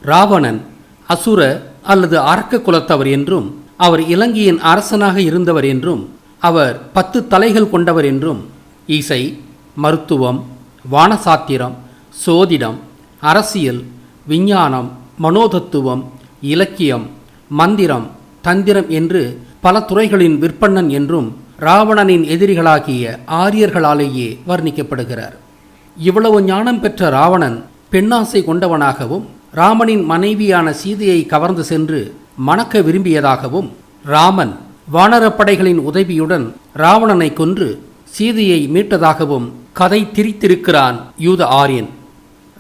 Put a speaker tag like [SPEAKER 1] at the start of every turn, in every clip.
[SPEAKER 1] ராவணன் அசுர அல்லது அரக்க குலத்தவர் என்றும், அவர் இலங்கையின் அரசனாக இருந்தவர் என்றும், அவர் 10 தலைகள் கொண்டவர் என்றும் இசை, மருத்துவம், வானசாத்திரம், சோதிடம், அரசியல், விஞ்ஞானம், மனோதத்துவம், இலக்கியம், மந்திரம், தந்திரம் என்று பல துறைகளின் விற்பன்னன் என்றும் ராவணனின் எதிரிகளாகிய ஆரியர்களாலேயே வர்ணிக்கப்படுகிறார். இவ்வளவு ஞானம் பெற்ற ராவணன் பெண்ணாசை கொண்டவனாகவும், ராமனின் மனைவியான சீதையை கவர்ந்து சென்று மணக்க விரும்பியதாகவும், ராமன் வானரப்படைகளின் உதவியுடன் ராவணனை கொன்று சீதையை மீட்டதாகவும் கதை திரித்திருக்கிறான் யூத ஆரியன்.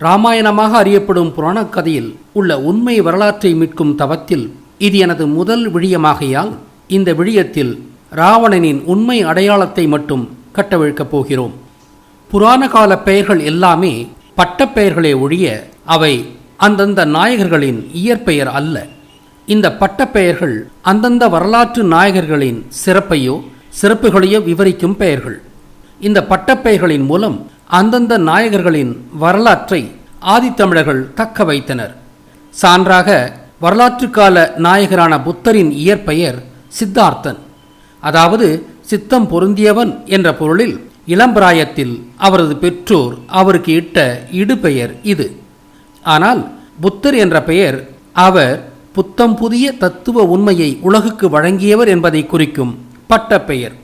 [SPEAKER 1] இராமாயணமாக அறியப்படும் புராணக் கதையில் உள்ள உண்மை வரலாற்றை மீட்கும் தவத்தில் இது எனது முதல் விழியமாகையால் இந்த விழியத்தில் ராவணனின் உண்மை அடையாளத்தை மட்டும் கட்டவிழ்க்கப் போகிறோம். புராண கால பெயர்கள் எல்லாமே பட்டப்பெயர்களே ஒழிய அவை அந்தந்த நாயகர்களின் இயற்பெயர் அல்ல. இந்த பட்டப்பெயர்கள் அந்தந்த வரலாற்று நாயகர்களின் சிறப்பையோ சிறப்புகளையோ விவரிக்கும் பெயர்கள். இந்த பட்டப்பெயர்களின் மூலம் அந்தந்த நாயகர்களின் வரலாற்றை ஆதித்தமிழர்கள் தக்க வைத்தனர். சான்றாக வரலாற்று கால நாயகரான புத்தரின் இயற்பெயர் சித்தார்த்தன், அதாவது சித்தம் பொருந்தியவன் என்ற பொருளில் இளம்பிராயத்தில் அவரது பெற்றோர் அவருக்கு இட்ட இடுபெயர் இது. ஆனால் புத்தர் என்ற பெயர் அவர் புத்தம் புதிய தத்துவ உண்மையை உலகுக்கு வழங்கியவர் என்பதை குறிக்கும் பட்டப்பெயர்.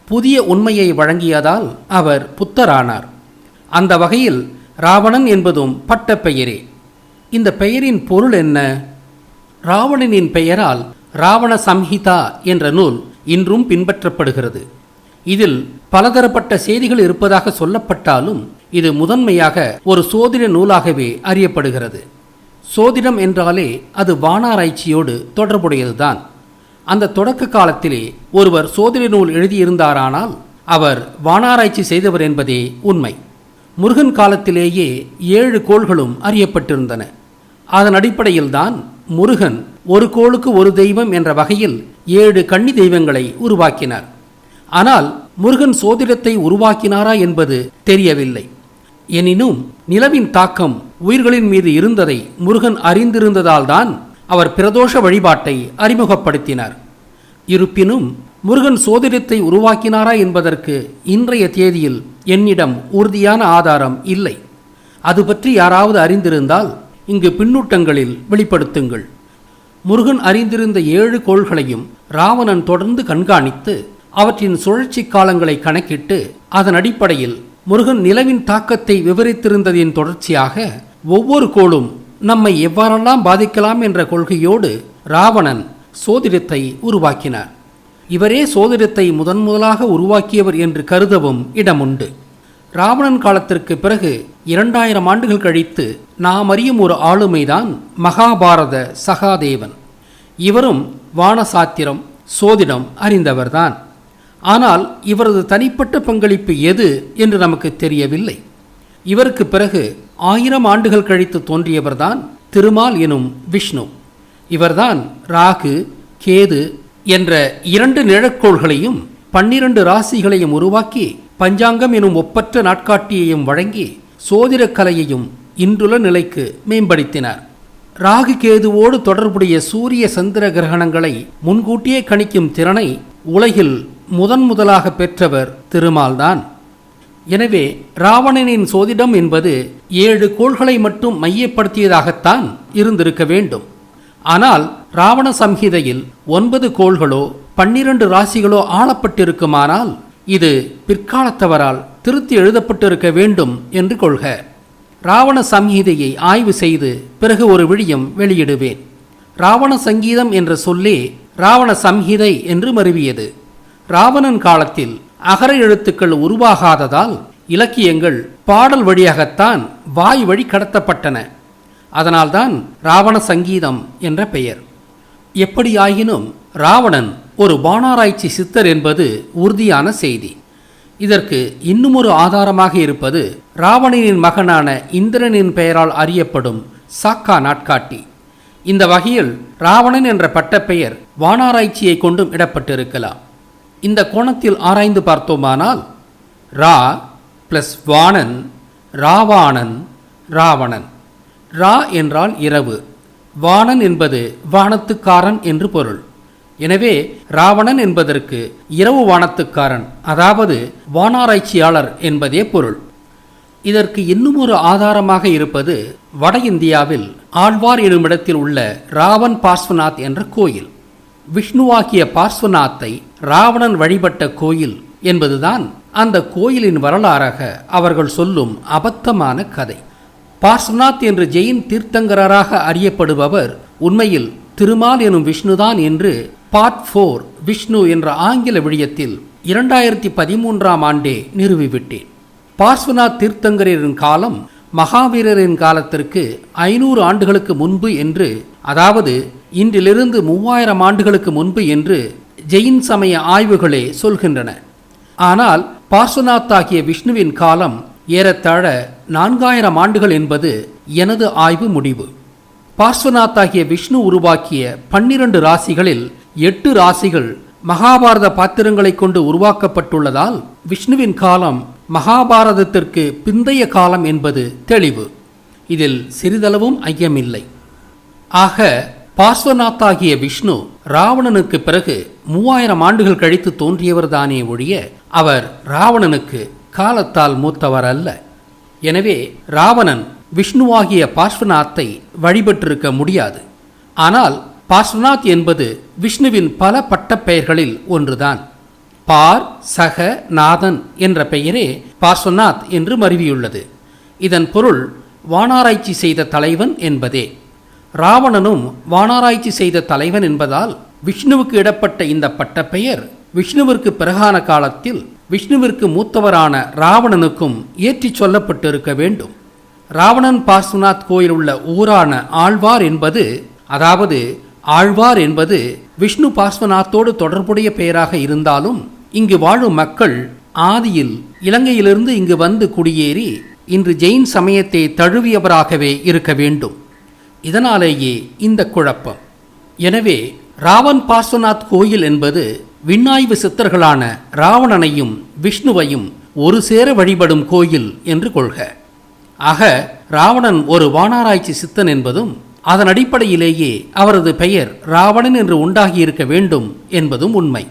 [SPEAKER 1] புதிய உண்மையை வழங்கியதால் அவர் புத்தரானார். அந்த வகையில் ராவணன் என்பதும் பட்டப்பெயரே. இந்த பெயரின் பொருள் என்ன? ராவணனின் பெயரால் ராவண சம்ஹிதா என்ற நூல் இன்றும் பின்பற்றப்படுகிறது. இதில் பலதரப்பட்ட செய்திகள் இருப்பதாக சொல்லப்பட்டாலும் இது முதன்மையாக ஒரு சோதிட நூலாகவே அறியப்படுகிறது. சோதிடம் என்றாலே அது வானாராய்ச்சியோடு தொடர்புடையதுதான். அந்த தொடக்க காலத்திலே ஒருவர் சோதிட நூல் எழுதியிருந்தாரானால் அவர் வானாராய்ச்சி செய்தவர் என்பதே உண்மை. முருகன் காலத்திலேயே 7 கோள்களும் அறியப்பட்டிருந்தன. அதன் அடிப்படையில்தான் முருகன் ஒரு கோளுக்கு ஒரு தெய்வம் என்ற வகையில் 7 கன்னி தெய்வங்களை உருவாக்கினார். ஆனால் முருகன் சோதிடத்தை உருவாக்கினாரா என்பது தெரியவில்லை. எனினும் நிலவின் தாக்கம் உயிர்களின் மீது இருந்ததை முருகன் அறிந்திருந்ததால் தான் அவர் பிரதோஷ வழிபாட்டை அறிமுகப்படுத்தினார். இருப்பினும் முருகன் சோதிடத்தை உருவாக்கினாரா என்பதற்கு இன்றைய தேதியில் என்னிடம் உறுதியான ஆதாரம் இல்லை. அது பற்றி யாராவது அறிந்திருந்தால் இங்கு பின்னூட்டங்களில் வெளிப்படுத்துங்கள். முருகன் அறிந்திருந்த 7 கோள்களையும் ராவணன் தொடர்ந்து கண்காணித்து அவற்றின் சுழற்சி காலங்களை கணக்கிட்டு அதன் அடிப்படையில் முருகன் நிலவின் தாக்கத்தை விவரித்திருந்ததின் தொடர்ச்சியாக ஒவ்வொரு கோளும் நம்மை எவ்வாறெல்லாம் பாதிக்கலாம் என்ற கொள்கையோடு ராவணன் சோதிடத்தை உருவாக்கினார். இவரே சோதிடத்தை முதன்முதலாக உருவாக்கியவர் என்று கருதவும் இடமுண்டு. ராவணன் காலத்திற்கு பிறகு 2000 ஆண்டுகள் கழித்து நாம் அறியும் ஒரு ஆளுமைதான் மகாபாரத சகாதேவன். இவரும் வானசாத்திரம், சோதிடம் அறிந்தவர்தான். ஆனால் இவரது தனிப்பட்ட பங்களிப்பு எது என்று நமக்கு தெரியவில்லை. இவருக்கு பிறகு 1000 ஆண்டுகள் கழித்து தோன்றியவர்தான் திருமால் எனும் விஷ்ணு. இவர்தான் ராகு, கேது என்ற 2 நிழற்கோள்களையும் 12 ராசிகளையும் உருவாக்கி பஞ்சாங்கம் எனும் ஒப்பற்ற நாட்காட்டியையும் வழங்கி சோதிட கலையையும் இன்றுள்ள நிலைக்கு மேம்படுத்தினார். ராகு கேதுவோடு தொடர்புடைய சூரிய சந்திர கிரகணங்களை முன்கூட்டியே கணிக்கும் திறனை உலகில் முதலாக பெற்றவர் திருமால்தான். எனவே ராவணனின் சோதிடம் என்பது 7 கோள்களை மட்டும் மையப்படுத்தியதாகத்தான் இருந்திருக்க வேண்டும். ஆனால் ராவண சம்ஹிதையில் 9 கோள்களோ 12 ராசிகளோ ஆளப்பட்டிருக்குமானால் இது பிற்காலத்தவரால் திருத்தி எழுதப்பட்டிருக்க வேண்டும் என்று கொள்க. ராவண சம்ஹிதையை ஆய்வு செய்து பிறகு ஒரு விழியம் வெளியிடுவேன். ராவண சங்கீதம் என்ற சொல்லே ராவண சம்ஹிதை என்று மருவியது. ராவணன் காலத்தில் அகர எழுத்துக்கள் உருவாகாததால் இலக்கியங்கள் பாடல் வழியாகத்தான் வாய் வழி கடத்தப்பட்டன. அதனால்தான் ராவண சங்கீதம் என்ற பெயர். எப்படியாயினும் ராவணன் ஒரு வானாராய்ச்சி சித்தர் என்பது உறுதியான செய்தி. இதற்கு இன்னுமொரு ஆதாரமாக இருப்பது ராவணனின் மகனான இந்திரனின் பெயரால் அறியப்படும் சாக்கா நாட்காட்டி. இந்த வகையில் ராவணன் என்ற பட்டப்பெயர் வானாராய்ச்சியை கொண்டும் இடப்பட்டிருக்கலாம். இந்த கோணத்தில் ஆராய்ந்து பார்த்தோமானால் ரா பிளஸ் வாணன், ராவாணன், ராவணன். ரா என்றால் இரவு, வாணன் என்பது வானத்துக்காரன் என்று பொருள். எனவே ராவணன் என்பதற்கு இரவு வானத்துக்காரன், அதாவது வானாராய்ச்சியாளர் என்பதே பொருள். இதற்கு இன்னும் ஒரு ஆதாரமாக இருப்பது வட இந்தியாவில் ஆழ்வார் எனுமிடத்தில் உள்ள ராவன் பார்ஸ்வநாத் என்ற கோயில். விஷ்ணுவாகிய பார்ஸ்வநாத்தை ராவணன் வழிபட்ட கோயில் என்பதுதான் அந்த கோயிலின் வரலாறாக அவர்கள் சொல்லும் அபத்தமான கதை. பார்ஸ்வநாத் என்று ஜெயின் தீர்த்தங்கராக அறியப்படுபவர் உண்மையில் திருமால் எனும் விஷ்ணுதான் என்று பார்ட் 4 விஷ்ணு என்ற ஆங்கில விழியத்தில் 2013ஆம் ஆண்டே நிறுவிவிட்டேன். பார்ஸ்வநாத் தீர்த்தங்கரின் காலம் மகாவீரரின் காலத்திற்கு 500 ஆண்டுகளுக்கு முன்பு என்று, அதாவது இன்றிலிருந்து 3000 ஆண்டுகளுக்கு முன்பு என்று ஜெயின் சமய ஆய்வுகளே சொல்கின்றன. ஆனால் பார்ஸ்வநாத் ஆகிய விஷ்ணுவின் காலம் ஏறத்தாழ 4000 ஆண்டுகள் என்பது எனது ஆய்வு முடிவு. பார்ஸ்வநாத் ஆகிய விஷ்ணு உருவாக்கிய 12 ராசிகளில் 8 ராசிகள் மகாபாரத பாத்திரங்களை கொண்டு உருவாக்கப்பட்டுள்ளதால் விஷ்ணுவின் காலம் மகாபாரதத்திற்கு பிந்தைய காலம் என்பது தெளிவு. இதில் சிறிதளவும் ஐயமில்லை. ஆக பார்ஸ்வநாத் ஆகிய விஷ்ணு ராவணனுக்கு பிறகு 3000 ஆண்டுகள் கழித்து தோன்றியவர்தானே ஒழிய அவர் ராவணனுக்கு காலத்தால் மூத்தவர் அல்ல. எனவே ராவணன் விஷ்ணுவாகிய பார்ஸ்வநாத்தை வழிபட்டிருக்க முடியாது. ஆனால் பார்ஸ்வநாத் என்பது விஷ்ணுவின் பல பட்டப்பெயர்களில் ஒன்றுதான். பார் சக நாதன் என்ற பெயரே பார்ஸ்வநாத் என்று மருவியுள்ளது. இதன் பொருள் வானாராய்ச்சி செய்த தலைவன் என்பதே. ராவணனும் வானாராய்ச்சி செய்த தலைவன் என்பதால் விஷ்ணுவுக்கு இடப்பட்ட இந்த பட்டப்பெயர் விஷ்ணுவிற்கு பிறகான காலத்தில் விஷ்ணுவிற்கு மூத்தவரான ராவணனுக்கும் ஏற்றி சொல்லப்பட்டிருக்க வேண்டும். ராவணன் பார்ஸ்வநாத் கோயில் உள்ள ஊரான ஆழ்வார் என்பது, அதாவது ஆழ்வார் என்பது விஷ்ணு பார்ஸ்வநாத்தோடு தொடர்புடைய பெயராக இருந்தாலும் இங்கு வாழும் மக்கள் ஆதியில் இலங்கையிலிருந்து இங்கு வந்து குடியேறி இன்று ஜெயின் சமயத்தை தழுவியவராகவே இருக்க வேண்டும். இதனாலேயே இந்த குழப்பம். எனவே ராவன் பார்ஸ்வநாத் கோயில் என்பது விண்ணாய்வு சித்தர்களான ராவணனையும் விஷ்ணுவையும் ஒரு சேர வழிபடும் கோயில் என்று கொள்க. ஆக ராவணன் ஒரு வானாராய்ச்சி சித்தன் என்பதும் அதன் அடிப்படையிலேயே அவரது பெயர் ராவணன் என்று உண்டாகியிருக்க வேண்டும் என்பதும் உண்மை.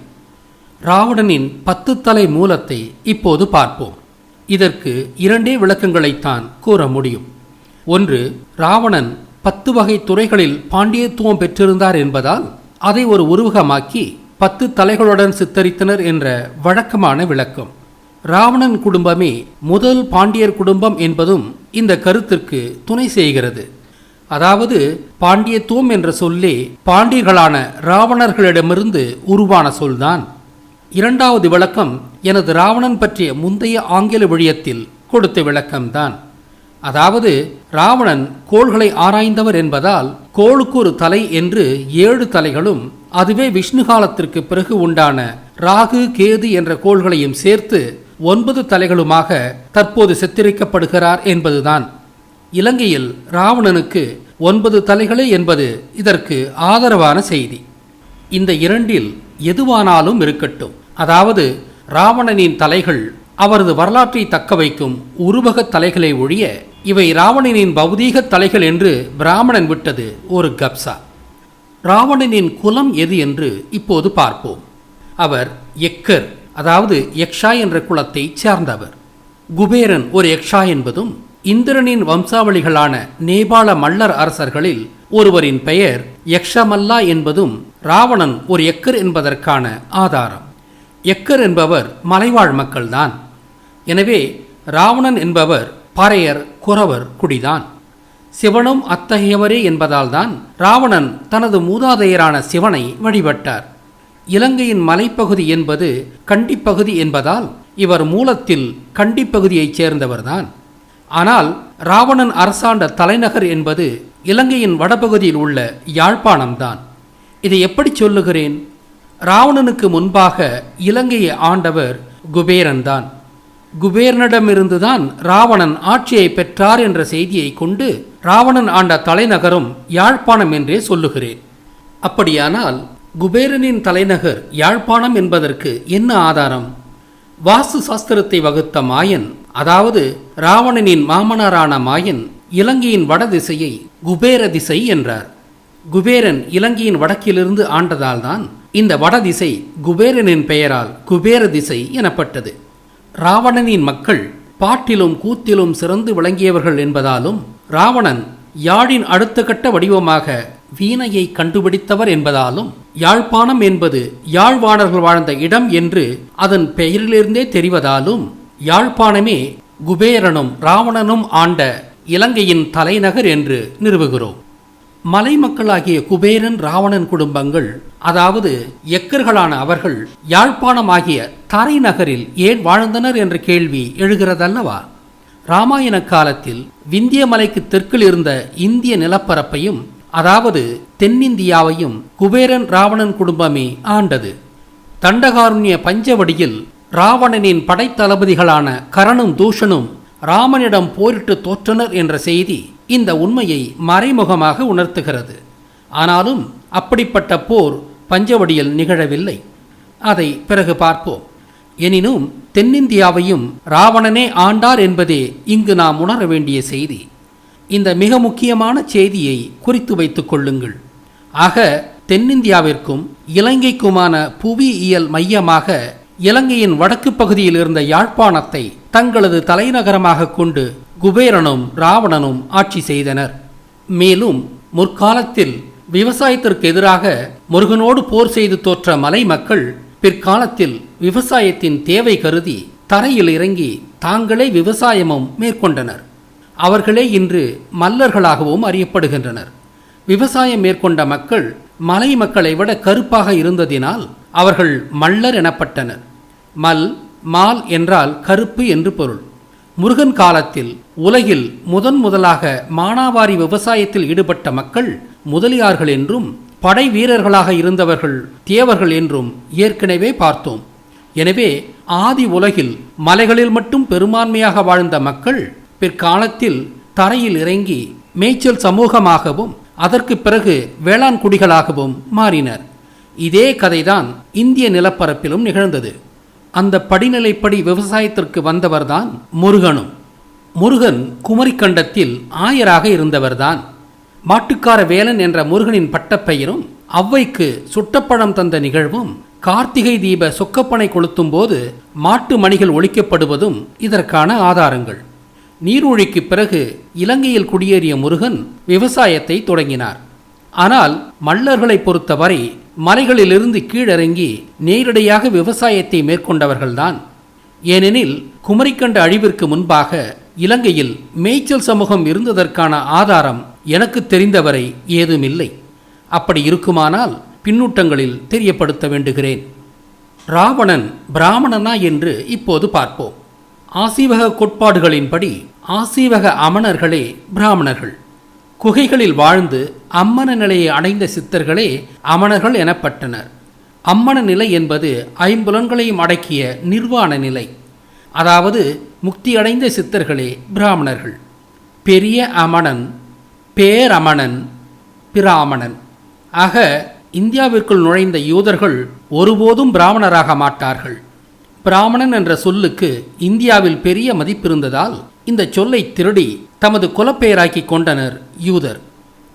[SPEAKER 1] ராவணனின் 10 தலை மூலத்தை இப்போது பார்ப்போம். இதற்கு 2 விளக்கங்களைத்தான் கூற முடியும். ஒன்று, ராவணன் 10 வகை துறைகளில் பாண்டியத்துவம் பெற்றிருந்தார் என்பதால் அதை ஒரு உருவகமாக்கி 10 தலைகளுடன் சித்தரித்தனர் என்ற வழக்கமான விளக்கம். ராவணன் குடும்பமே முதல் பாண்டியர் குடும்பம் என்பதும் இந்த கருத்திற்கு துணை செய்கிறது. அதாவது பாண்டியத்துவம் என்ற சொல்லே பாண்டியர்களான ராவணர்களிடமிருந்து உருவான சொல்தான். இரண்டாவது விளக்கம் எனது ராவணன் பற்றிய முந்தைய ஆங்கில விழியத்தில் கொடுத்த விளக்கம்தான். அதாவது ராவணன் கோள்களை ஆராய்ந்தவர் என்பதால் கோளுக்கு ஒரு தலை என்று 7 தலைகளும், அதுவே விஷ்ணு காலத்திற்கு பிறகு உண்டான ராகு கேது என்ற கோள்களையும் சேர்த்து 9 தலைகளுமாக தற்போது சித்தரிக்கப்படுகிறார் என்பதுதான். இலங்கையில் ராவணனுக்கு 9 தலைகளே என்பது இதற்கு ஆதரவான செய்தி. இந்த 2இல் எதுவானாலும் இருக்கட்டும், அதாவது ராவணனின் தலைகள் அவரது வரலாற்றை தக்க வைக்கும் உருவக தலைகளை ஒழிய இவை ராவணனின் பௌதீக தலைகள் என்று பிராமணன் விட்டது ஒரு கப்சா. ராவணனின் குலம் எது என்று இப்போது பார்ப்போம். அவர் எக்கர், அதாவது யக்ஷா என்ற குலத்தை சேர்ந்தவர். குபேரன் ஒரு யக்ஷா என்பதும் இந்திரனின் வம்சாவளிகளான நேபாள மல்லர் அரசர்களில் ஒருவரின் பெயர் யக்ஷமல்லா என்பதும் ராவணன் ஒரு எக்கர் என்பதற்கான ஆதாரம். எக்கர் என்பவர் மலைவாழ் மக்கள்தான். எனவே ராவணன் என்பவர் பறையர் குறவர் குடிதான். சிவனும் அத்தகையவரே என்பதால்தான் ராவணன் தனது மூதாதையரான சிவனை வழிபட்டார். இலங்கையின் மலைப்பகுதி என்பது கண்டிப்பகுதி என்பதால் இவர் மூலத்தில் கண்டிப்பகுதியைச் சேர்ந்தவர்தான். ஆனால் ராவணன் அரசாண்ட தலைநகர் என்பது இலங்கையின் வடபகுதியில் உள்ள யாழ்ப்பாணம்தான். இதை எப்படி சொல்லுகிறேன்? ராவணனுக்கு முன்பாக இலங்கையை ஆண்டவர் குபேரன்தான். குபேரனிடமிருந்துதான் ராவணன் ஆட்சியை பெற்றார் என்ற செய்தியை கொண்டு ராவணன் ஆண்ட தலைநகரும் யாழ்ப்பாணம் என்றே சொல்லுகிறேன். அப்படியானால் குபேரனின் தலைநகர் யாழ்ப்பாணம் என்பதற்கு என்ன ஆதாரம்? வாஸ்து சாஸ்திரத்தை வகுத்த மாயன், அதாவது ராவணனின் மாமனாரான மாயன், இலங்கையின் வட திசையை குபேர திசை என்றார். குபேரன் இலங்கையின் வடக்கிலிருந்து ஆண்டதால்தான் இந்த வடதிசை குபேரனின் பெயரால் குபேர திசை எனப்பட்டது. ராவணனின் மக்கள் பாட்டிலும் கூத்திலும் சிறந்து விளங்கியவர்கள் என்பதாலும் ராவணன் யாழின் அடுத்த கட்ட வடிவமாக வீணையை கண்டுபிடித்தவர் என்பதாலும் யாழ்ப்பாணம் என்பது யாழ்வாணர்கள் வாழ்ந்த இடம் என்று அதன் பெயரிலிருந்தே தெரிவதாலும் யாழ்ப்பாணமே குபேரனும் ராவணனும் ஆண்ட இலங்கையின் தலைநகர் என்று நிறுவுகிறோம். மலை மக்களாகிய குபேரன் ராவணன் குடும்பங்கள், அதாவது எக்கர்களான அவர்கள் யாழ்ப்பாணம் ஆகிய தரைநகரில் ஏன் வாழ்ந்தனர் என்ற கேள்வி எழுகிறதல்லவா? இராமாயண காலத்தில் விந்திய மலைக்கு தெற்கில் இருந்த இந்திய நிலப்பரப்பையும், அதாவது தென்னிந்தியாவையும் குபேரன் ராவணன் குடும்பமே ஆண்டது. தண்டகாருண்ய பஞ்சவடியில் ராவணனின் படைத்தளபதிகளான கரணும் தூஷனும் ராமனிடம் போரிட்டு தோற்றனர் என்ற செய்தி இந்த உண்மையை மறைமுகமாக உணர்த்துகிறது. ஆனாலும் அப்படிப்பட்ட போர் பஞ்சவடியில் நிகழவில்லை. அதை பிறகு பார்ப்போம். எனினும் தென்னிந்தியாவையும் ராவணனே ஆண்டார் என்பதே இங்கு நாம் உணர வேண்டிய செய்தி. இந்த மிக முக்கியமான செய்தியை குறித்து வைத்துக் கொள்ளுங்கள். ஆக தென்னிந்தியாவிற்கும் இலங்கைக்குமான புவியியல் மையமாக இலங்கையின் வடக்கு பகுதியில் இருந்த யாழ்ப்பாணத்தை தங்களது தலைநகரமாக கொண்டு குபேரனும் ராவணனும் ஆட்சி செய்தனர். மேலும் முற்காலத்தில் விவசாயத்திற்கு எதிராக முருகனோடு போர் செய்து தோற்ற மலை மக்கள் பிற்காலத்தில் விவசாயத்தின் தேவை கருதி தரையில் இறங்கி தாங்களே விவசாயமும் மேற்கொண்டனர். அவர்களே இன்று மல்லர்களாகவும் அறியப்படுகின்றனர். விவசாயம் மேற்கொண்ட மக்கள் மலை மக்களை விட கருப்பாக இருந்ததினால் அவர்கள் மல்லர் எனப்பட்டனர். மல், மால் என்றால் கருப்பு என்று பொருள். முருகன் காலத்தில் உலகில் முதலாக மானாவாரி விவசாயத்தில் ஈடுபட்ட மக்கள் முதலியார்கள் என்றும் படை வீரர்களாக இருந்தவர்கள் தேவர்கள் என்றும் ஏற்கனவே பார்த்தோம். எனவே ஆதி உலகில் மலைகளில் மட்டும் பெரும்பான்மையாக வாழ்ந்த மக்கள் பிற்காலத்தில் தரையில் இறங்கி மேய்ச்சல் சமூகமாகவும் அதற்கு பிறகு வேளாண் குடிகளாகவும் மாறினர். இதே கதைதான் இந்திய நிலப்பரப்பிலும் நிகழ்ந்தது. அந்த படிநிலைப்படி விவசாயத்திற்கு வந்தவர்தான் முருகனும். முருகன் குமரிக்கண்டத்தில் ஆயராக இருந்தவர்தான். மாட்டுக்கார வேலன் என்ற முருகனின் பட்டப்பெயரும் ஔவைக்கு சுட்டப்பழம் தந்த நிகழ்வும் கார்த்திகை தீப சொக்கப்பனை கொளுத்தும் போது மாட்டு மணிகள் ஒழிக்கப்படுவதும் இதற்கான ஆதாரங்கள். நீரூழிக்கு பிறகு இலங்கையில் குடியேறிய முருகன் விவசாயத்தை தொடங்கினார். ஆனால் மல்லர்களை பொறுத்தவரை மலைகளிலிருந்து கீழிறங்கி நேரடியாக விவசாயத்தை மேற்கொண்டவர்கள்தான். ஏனெனில் குமரிக்கண்ட அழிவிற்கு முன்பாக இலங்கையில் மேய்ச்சல் சமூகம் இருந்ததற்கான ஆதாரம் எனக்கு தெரிந்தவரை ஏதுமில்லை. அப்படி இருக்குமானால் பின்னூட்டங்களில் தெரியப்படுத்த வேண்டுகிறேன். ராவணன் பிராமணனா என்று இப்போது பார்ப்போம். ஆசீவக கோட்பாடுகளின்படி ஆசீவக அமணர்களே பிராமணர்கள். குகைகளில் வாழ்ந்து அம்மன நிலையை அடைந்த சித்தர்களே அமணர்கள் எனப்பட்டனர். அம்மன நிலை என்பது ஐம்புலன்களையும் அடக்கிய நிர்வாண நிலை. அதாவது முக்தியடைந்த சித்தர்களே பிராமணர்கள். பெரிய அமணன், பேரமணன், பிராமணன். ஆக இந்தியாவிற்குள் நுழைந்த யூதர்கள் ஒருபோதும் பிராமணராக மாட்டார்கள். பிராமணன் என்ற சொல்லுக்கு இந்தியாவில் பெரிய மதிப்பிருந்ததால் இந்த சொல்லை திருடி தமது குலப்பெயராக்கி கொண்டனர் யூதர்.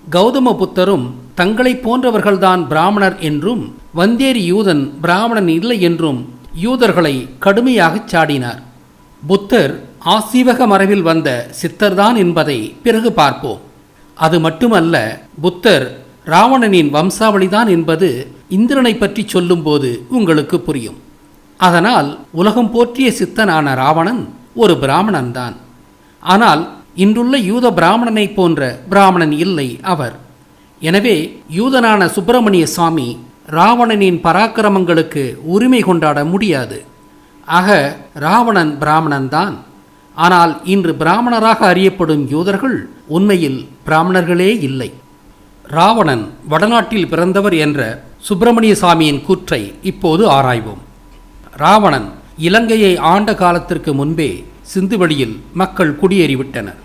[SPEAKER 1] கௌதம புத்தரும் தங்களை போன்றவர்கள்தான் பிராமணர் என்றும் வந்தேரி யூதன் பிராமணன் இல்லை என்றும் யூதர்களை கடுமையாகச் சாடினார். புத்தர் ஆசீவக மரபில் வந்த சித்தர்தான் என்பதை பிறகு பார்ப்போம். அது மட்டுமல்ல, புத்தர் ராவணனின் வம்சாவளிதான் என்பது இந்திரனை பற்றி சொல்லும்போது உங்களுக்கு புரியும். அதனால் உலகம் போற்றிய சித்தனான ராவணன் ஒரு பிராமணன்தான். ஆனால் இன்றுள்ள யூத பிராமணனை போன்ற பிராமணன் இல்லை அவர். எனவே யூதனான சுப்பிரமணிய சுவாமி ராவணனின் பராக்கிரமங்களுக்கு உரிமை கொண்டாட முடியாது. ஆக ராவணன் பிராமணன்தான். ஆனால் இன்று பிராமணராக அறியப்படும் யூதர்கள் உண்மையில் பிராமணர்களே இல்லை. ராவணன் வடநாட்டில் பிறந்தவர் என்ற சுப்பிரமணிய சாமியின் கூற்றை இப்போது ஆராய்வோம். ராவணன் இலங்கையை ஆண்ட காலத்திற்கு முன்பே சிந்துவெளியில் மக்கள் குடியேறிவிட்டனர்.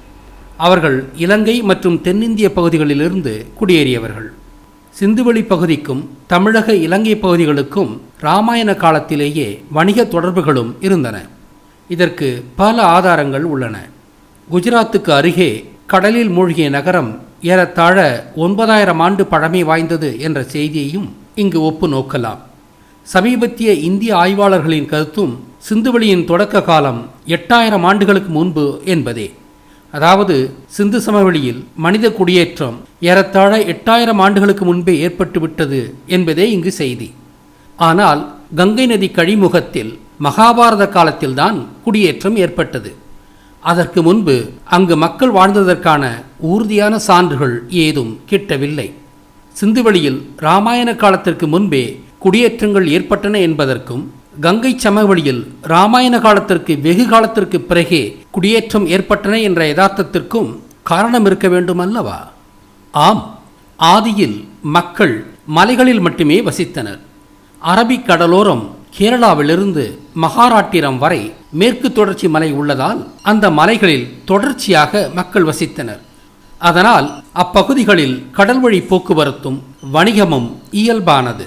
[SPEAKER 1] அவர்கள் இலங்கை மற்றும் தென்னிந்திய பகுதிகளிலிருந்து குடியேறியவர்கள். சிந்துவெளி பகுதிக்கும் தமிழக இலங்கை பகுதிகளுக்கும் இராமாயண காலத்திலேயே வணிக தொடர்புகளும் இருந்தன. இதற்கு பல ஆதாரங்கள் உள்ளன. குஜராத்துக்கு அருகே கடலில் மூழ்கிய நகரம் ஏறத்தாழ 9000 ஆண்டு பழமை வாய்ந்தது என்ற செய்தியையும் இங்கு ஒப்பு நோக்கலாம். சமீபத்திய இந்திய ஆய்வாளர்களின் கருத்தும் சிந்துவெளியின் தொடக்க காலம் 8000 ஆண்டுகளுக்கு முன்பு என்பதே. அதாவது சிந்து சமவெளியில் மனித குடியேற்றம் ஏறத்தாழ 8000 ஆண்டுகளுக்கு முன்பே ஏற்பட்டுவிட்டது என்பதே இங்கு செய்தி. ஆனால் கங்கை நதி கழிமுகத்தில் மகாபாரத காலத்தில்தான் குடியேற்றம் ஏற்பட்டது. அதற்கு முன்பு அங்கு மக்கள் வாழ்ந்ததற்கான உறுதியான சான்றுகள் ஏதும் கிட்டவில்லை. சிந்துவெளியில் இராமாயண காலத்திற்கு முன்பே குடியேற்றங்கள் ஏற்பட்டன என்பதற்கும், கங்கை சமவெளியில் இராமாயண காலத்திற்கு வெகு காலத்திற்கு பிறகே குடியேற்றம் ஏற்பட்டன என்ற யதார்த்தத்திற்கும் காரணம் இருக்க வேண்டும் அல்லவா? ஆம், ஆதியில் மக்கள் மலைகளில் மட்டுமே வசித்தனர். அரபிக் கடலோரம் கேரளாவிலிருந்து மகாராட்டிரம் வரை மேற்கு தொடர்ச்சி மலை உள்ளதால் அந்த மலைகளில் தொடர்ச்சியாக மக்கள் வசித்தனர். அதனால் அப்பகுதிகளில் கடல்வழி போக்குவரத்தும் வணிகமும் இயல்பானது.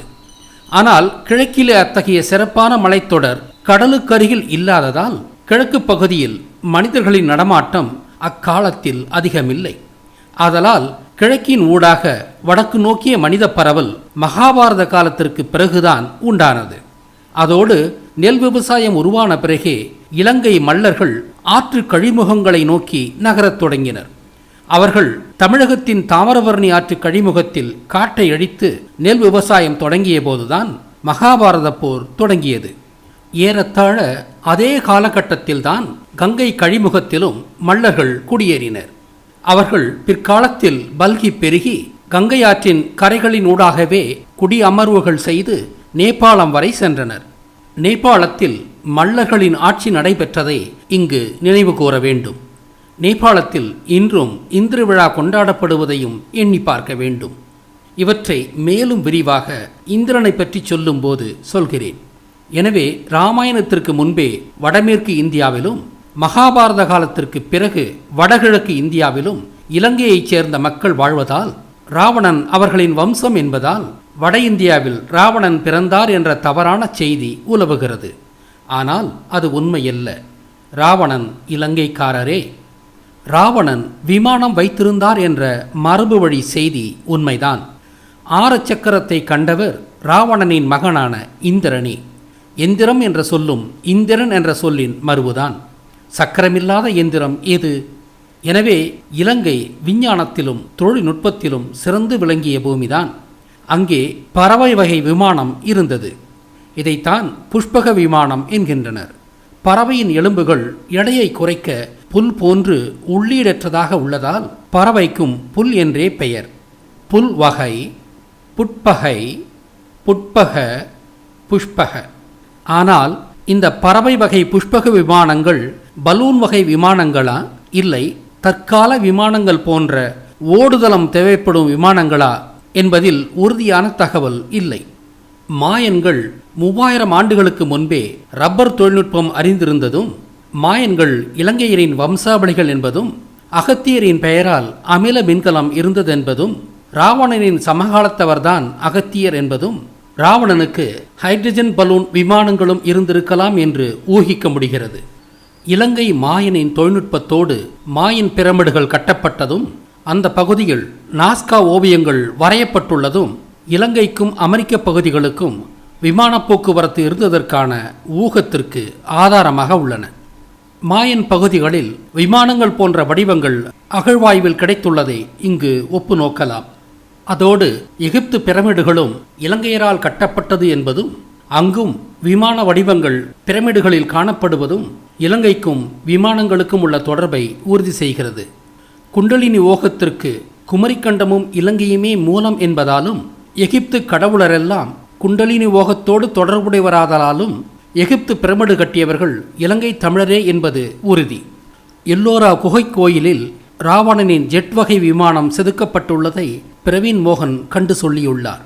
[SPEAKER 1] ஆனால் கிழக்கிலே அத்தகைய சிறப்பான மலைத்தொடர் கடலுக்கருகில் இல்லாததால் கிழக்கு பகுதியில் மனிதர்களின் நடமாட்டம் அக்காலத்தில் அதிகமில்லை. ஆதலால் கிழக்கின் ஊடாக வடக்கு நோக்கிய மனித பரவல் மகாபாரத காலத்திற்கு பிறகுதான் உண்டானது. அதோடு நெல் விவசாயம் உருவான பிறகே இலங்கை மல்லர்கள் ஆற்று கழிமுகங்களை நோக்கி நகரத் தொடங்கினர். அவர்கள் தமிழகத்தின் தாமிரபரணி ஆற்று கழிமுகத்தில் காட்டை அழித்து நெல் விவசாயம் தொடங்கிய போதுதான் மகாபாரத போர் தொடங்கியது. ஏறத்தாழ அதே காலகட்டத்தில்தான் கங்கை கழிமுகத்திலும் மல்லர்கள் குடியேறினர். அவர்கள் பிற்காலத்தில் பல்கி பெருகி கங்கை ஆற்றின் கரைகளின் ஊடாகவே குடியமர்வுகள் செய்து நேபாளம் வரை சென்றனர். நேபாளத்தில் மல்லர்களின் ஆட்சி நடைபெற்றதை இங்கு நினைவு கூற வேண்டும். நேபாளத்தில் இன்றும் இந்திர விழா கொண்டாடப்படுவதையும் எண்ணி பார்க்க வேண்டும். இவற்றை மேலும் விரிவாக இந்திரனை பற்றி சொல்லும்போது சொல்கிறேன். எனவே இராமாயணத்திற்கு முன்பே வடமேற்கு இந்தியாவிலும், மகாபாரத காலத்திற்கு பிறகு வடகிழக்கு இந்தியாவிலும் இலங்கையைச் சேர்ந்த மக்கள் வாழ்வதால் ராவணன் அவர்களின் வம்சம் என்பதால் வட இந்தியாவில் ராவணன் பிறந்தார் என்ற தவறான செய்தி உலவுகிறது. ஆனால் அது உண்மையல்ல. ராவணன் இலங்கைக்காரரே. ராவணன் விமானம் வைத்திருந்தார் என்ற மரபு வழி செய்தி உண்மைதான். 6 சக்கரத்தை கண்டவர் ராவணனின் மகனான இந்திரனே. எந்திரம் என்ற சொல்லும் இந்திரன் என்ற சொல்லின் மறுவுதான். சக்கரமில்லாத எந்திரம் எது? எனவே இலங்கை விஞ்ஞானத்திலும் தொழில்நுட்பத்திலும் சிறந்து விளங்கிய பூமிதான். அங்கே பறவை வகை விமானம் இருந்தது. இதைத்தான் புஷ்பக விமானம் என்கின்றனர். பறவையின் எலும்புகள் எடையை குறைக்க புல் போன்று உள்ளீடற்றதாக உள்ளதால் பறவைக்கும் புல் என்றே பெயர். புல் வகை, புட்பகை, புட்பக, புஷ்பக. ஆனால் இந்த பறவை வகை புஷ்பக விமானங்கள் பலூன் வகை விமானங்களா, இல்லை தற்கால விமானங்கள் போன்ற ஓடுதளம் தேவைப்படும் விமானங்களா என்பதில் உறுதியான தகவல் இல்லை. மாயன்கள் 3000 ஆண்டுகளுக்கு முன்பே ரப்பர் தொழில்நுட்பம் அறிந்திருந்ததும், மாயன்கள் இலங்கையரின் வம்சாவளிகள் என்பதும், அகத்தியரின் பெயரால் அமில மின்கலம் இருந்ததென்பதும், ராவணனின் சமகாலத்தவர்தான் அகத்தியர் என்பதும், ராவணனுக்கு ஹைட்ரஜன் பலூன் விமானங்களும் இருந்திருக்கலாம் என்று ஊகிக்க முடிகிறது. இலங்கை மாயனின் தொழில்நுட்பத்தோடு மாயன் பிரமிடுகள் கட்டப்பட்டதும், அந்த பகுதியில் நாஸ்கா ஓவியங்கள் வரையப்பட்டுள்ளதும் இலங்கைக்கும் அமெரிக்க பகுதிகளுக்கும் விமான போக்குவரத்து இருந்ததற்கான ஊகத்திற்கு ஆதாரமாக உள்ளன. மாயன் பகுதிகளில் விமானங்கள் போன்ற வடிவங்கள் அகழ்வாய்வில் கிடைத்துள்ளதை இங்கு ஒப்பு நோக்கலாம். அதோடு எகிப்து பிரமிடுகளும் இலங்கையரால் கட்டப்பட்டது என்பதும், அங்கும் விமான வடிவங்கள் பிரமிடுகளில் காணப்படுவதும் இலங்கைக்கும் விமானங்களுக்கும் உள்ள தொடர்பை உறுதி செய்கிறது. குண்டலினி ஓகத்திற்கு குமரிக்கண்டமும் இலங்கையுமே மூலம் என்பதாலும், எகிப்து கடவுளரெல்லாம் குண்டலினி ஓகத்தோடு தொடர்புடையவராதலாலும் எகிப்து பிரமிடு கட்டியவர்கள் இலங்கை தமிழரே என்பது உறுதி. எல்லோரா குகை கோயிலில் ராவணனின் ஜெட் வகை விமானம் செதுக்கப்பட்டுள்ளதை பிரவீன் மோகன் கண்டு சொல்லியுள்ளார்.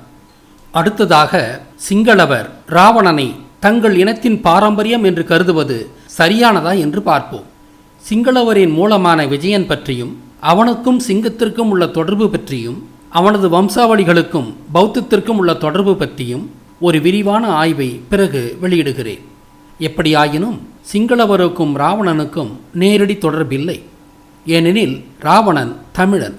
[SPEAKER 1] அடுத்ததாக சிங்களவர் ராவணனை தங்கள் இனத்தின் பாரம்பரியம் என்று கருதுவது சரியானதா என்று பார்ப்போம். சிங்களவரின் மூலமான விஜயன் பற்றியும், அவனுக்கும் சிங்கத்திற்கும் உள்ள தொடர்பு பற்றியும், அவனது வம்சாவளிகளுக்கும் பௌத்தத்திற்கும் உள்ள தொடர்பு பற்றியும் ஒரு விரிவான ஆய்வை பிறகு வெளியிடுகிறேன். எப்படியாயினும் சிங்களவருக்கும் ராவணனுக்கும் நேரடி தொடர்பில்லை. ஏனெனில் ராவணன் தமிழன்.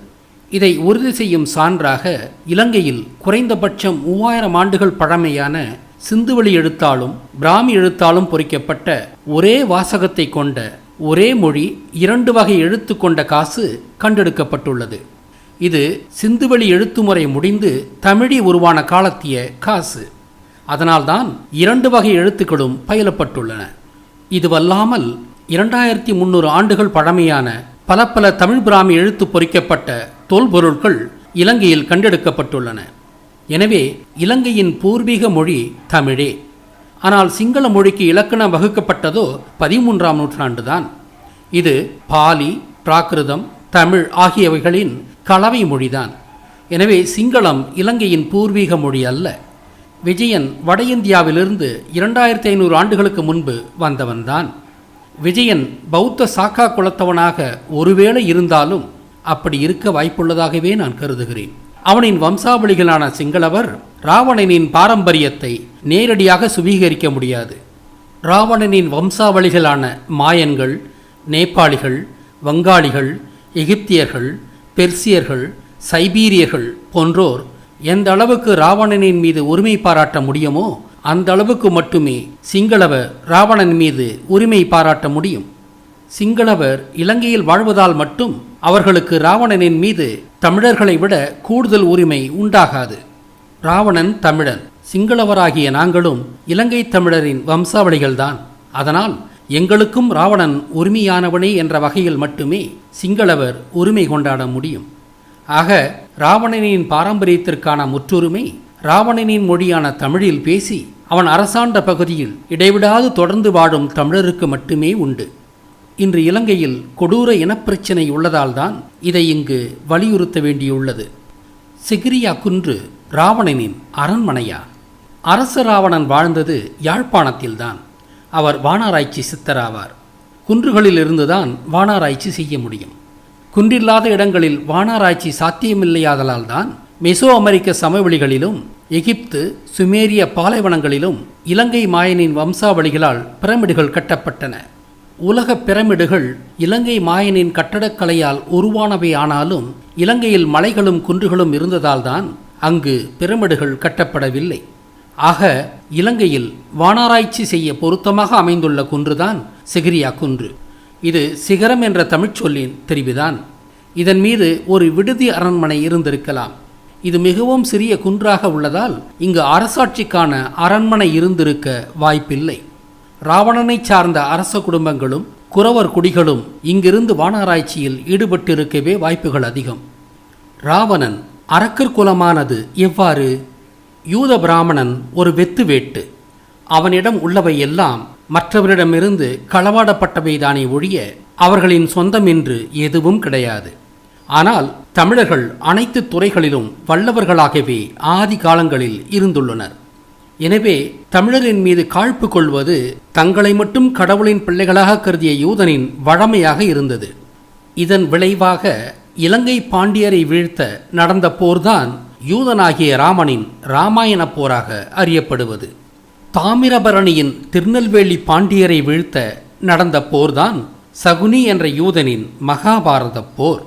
[SPEAKER 1] இதை உறுதி செய்யும் சான்றாக இலங்கையில் குறைந்தபட்சம் 3000 ஆண்டுகள் பழமையான சிந்துவெளி எழுத்தாலும் பிராமி எழுத்தாலும் பொறிக்கப்பட்ட ஒரே வாசகத்தை கொண்ட ஒரே மொழி 2 வகை எழுத்து கொண்ட காசு கண்டெடுக்கப்பட்டுள்ளது. இது சிந்துவெளி எழுத்துமுறை முடிந்து தமிழி உருவான காலத்திய காசு. அதனால்தான் 2 வகை எழுத்துக்களும் பயிலப்பட்டுள்ளன. இதுவல்லாமல் 2300 ஆண்டுகள் பழமையான பல தமிழ் பிராமி எழுத்து பொறிக்கப்பட்ட தொல்பொருட்கள் இலங்கையில் கண்டெடுக்கப்பட்டுள்ளன. எனவே இலங்கையின் பூர்வீக மொழி தமிழே. ஆனால் சிங்கள மொழிக்கு இலக்கணம் வகுக்கப்பட்டதோ 13ஆம் நூற்றாண்டுதான். இது பாலி, பிராகிருதம், தமிழ் ஆகியவைகளின் கலவை மொழிதான். எனவே சிங்களம் இலங்கையின் பூர்வீக மொழி அல்ல. விஜயன் வட இந்தியாவிலிருந்து 2500 ஆண்டுகளுக்கு முன்பு வந்தவன்தான். விஜயன் பௌத்த சாக்கா குலத்தவனாக ஒருவேளை இருந்தாலும் அப்படி இருக்க வாய்ப்புள்ளதாகவே நான் கருதுகிறேன். அவனின் வம்சாவளிகளான சிங்களவர் ராவணனின் பாரம்பரியத்தை நேரடியாக சுவீகரிக்க முடியாது. ராவணனின் வம்சாவளிகளான மாயன்கள், நேபாளிகள், வங்காளிகள், எகிப்தியர்கள், பெர்சியர்கள், சைபீரியர்கள் போன்றோர் எந்த அளவுக்கு ராவணனின் மீது உரிமை பாராட்ட முடியுமோ அந்த அளவுக்கு மட்டுமே சிங்களவர் ராவணன் மீது உரிமை பாராட்ட முடியும். சிங்களவர் இலங்கையில் வாழ்வதால் மட்டும் அவர்களுக்கு ராவணனின் மீது தமிழர்களை விட கூடுதல் உரிமை உண்டாகாது. ராவணன் தமிழன், சிங்களவராகிய நாங்களும் இலங்கை தமிழரின் வம்சாவளிகள்தான். அதனால் எங்களுக்கும் ராவணன் உரிமையானவனே என்ற வகையில் மட்டுமே சிங்களவர் உரிமை கொண்டாட முடியும். ஆக ராவணனின் பாரம்பரியத்திற்கான முற்றுரிமை ராவணனின் மொழியான தமிழில் பேசி அவன் அரசாண்ட பகுதியில் இடைவிடாது தொடர்ந்து வாழும் தமிழருக்கு மட்டுமே உண்டு. இன்று இலங்கையில் கொடூர இனப்பிரச்சினை உள்ளதால்தான் இதை இங்கு வலியுறுத்த வேண்டியுள்ளது. சிகிரியா குன்று ராவணனின் அரண்மனையா? அரச ராவணன் வாழ்ந்தது யாழ்ப்பாணத்தில்தான். அவர் வானாராய்ச்சி சித்தராவார். குன்றுகளில் இருந்துதான் வானாராய்ச்சி செய்ய முடியும். குன்றில்லாத இடங்களில் வானாராய்ச்சி சாத்தியமில்லையாதலால் தான் மெசோ அமெரிக்க சமவெளிகளிலும் எகிப்து, சுமேரிய பாலைவனங்களிலும் இலங்கை மாயனின் வம்சாவளிகளால் பிரமிடுகள் கட்டப்பட்டன. உலக பிரமிடுகள் இலங்கை மாயனின் கட்டடக்கலையால் உருவானவை. ஆனாலும் இலங்கையில் மலைகளும் குன்றுகளும் இருந்ததால்தான் அங்கு பிரமிடுகள் கட்டப்படவில்லை. ஆக இலங்கையில் வானாராய்ச்சி செய்ய பொருத்தமாக அமைந்துள்ள குன்றுதான் சிகிரியா குன்று. இது சிகரம் என்ற தமிழ்ச்சொல்லின் தெரிவுதான். இதன் மீது ஒரு விடுதி அரண்மனை இருந்திருக்கலாம். இது மிகவும் சிறிய குன்றாக உள்ளதால் இங்கு அரசாட்சிக்கான அரண்மனை இருந்திருக்க வாய்ப்பில்லை. ராவணனை சார்ந்த அரச குடும்பங்களும் குறவர் குடிகளும் இங்கிருந்து வானாராய்ச்சியில் ஈடுபட்டிருக்கவே வாய்ப்புகள் அதிகம். ராவணன் அரக்கர் குலமானது எவ்வாறு? யூத பிராமணன் ஒரு வெத்து வேட்டு. அவனிடம் உள்ளவை எல்லாம் மற்றவரிடமிருந்து களவாடப்பட்டவைதானே ஒழிய அவர்களின் சொந்தம் என்று எதுவும் கிடையாது. ஆனால் தமிழர்கள் அனைத்து துறைகளிலும் வல்லவர்களாகவே ஆதி காலங்களில் இருந்துள்ளனர். எனவே தமிழரின் மீது காழ்ப்பு கொள்வது தங்களை மட்டும் கடவுளின் பிள்ளைகளாக கருதிய யூதனின் வழமையாக இருந்தது. இதன் விளைவாக இலங்கை பாண்டியரை வீழ்த்த நடந்த போர்தான் யூதனாகிய ராமனின் இராமாயண போராக அறியப்படுவது. தாமிரபரணியின் திருநெல்வேலி பாண்டியரை வீழ்த்த நடந்த போர்தான் சகுனி என்ற யூதனின் மகாபாரத போர்.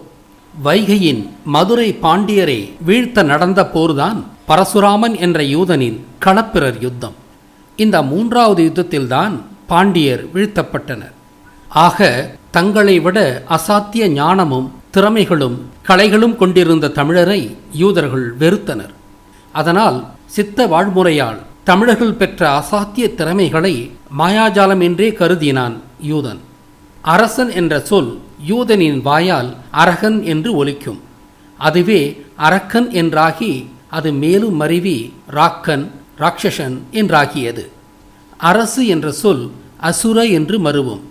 [SPEAKER 1] வைகையின் மதுரை பாண்டியரை வீழ்த்த நடந்த போர்தான் பரசுராமன் என்ற யூதனின் களப்பிரர் யுத்தம். இந்த 3வது யுத்தத்தில்தான் பாண்டியர் வீழ்த்தப்பட்டனர். ஆக தங்களை விட அசாத்திய ஞானமும் திறமைகளும் கலைகளும் கொண்டிருந்த தமிழரை யூதர்கள் வெறுத்தனர். அதனால் சித்த வாழ்முறையால் தமிழர்கள் பெற்ற அசாத்திய திறமைகளை மாயாஜாலம் என்றே கருதினான் யூதன். அரசன் என்ற சொல் யூதனின் வாயால் அரகன் என்று ஒலிக்கும். அதுவே அரக்கன் என்றாகி அது மேலும் மருவி ராக்கன், ராட்சசன் என்றாகியது. அரசு என்ற சொல் அசுர என்று மருவும்.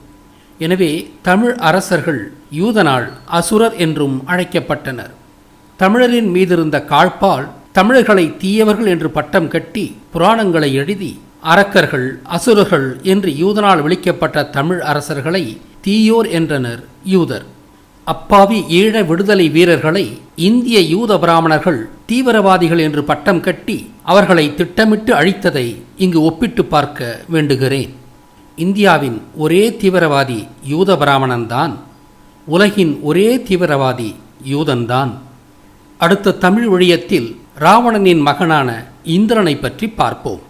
[SPEAKER 1] எனவே தமிழ் அரசர்கள் யூதனால் அசுரர் என்றும் அழைக்கப்பட்டனர். தமிழரின் மீதிருந்த காழ்ப்பால் தமிழர்களை தீயவர்கள் என்று பட்டம் கட்டி புராணங்களை எழுதி அரக்கர்கள், அசுரர்கள் என்று யூதனால் விளிக்கப்பட்ட தமிழ் அரசர்களை தீயோர் என்றனர் யூதர். அப்பாவி ஈழ விடுதலை வீரர்களை இந்திய யூத பிராமணர்கள் தீவிரவாதிகள் என்று பட்டம் கட்டி அவர்களை திட்டமிட்டு அழித்ததை இங்கு ஒப்பிட்டு பார்க்க வேண்டுகிறேன். இந்தியாவின் ஒரே தீவிரவாதி யூத பிராமணன்தான். உலகின் ஒரே தீவிரவாதி யூதன்தான். அடுத்த தமிழ் விழியத்தில் ராவணனின் மகனான இந்திரனை பற்றி பார்ப்போம்.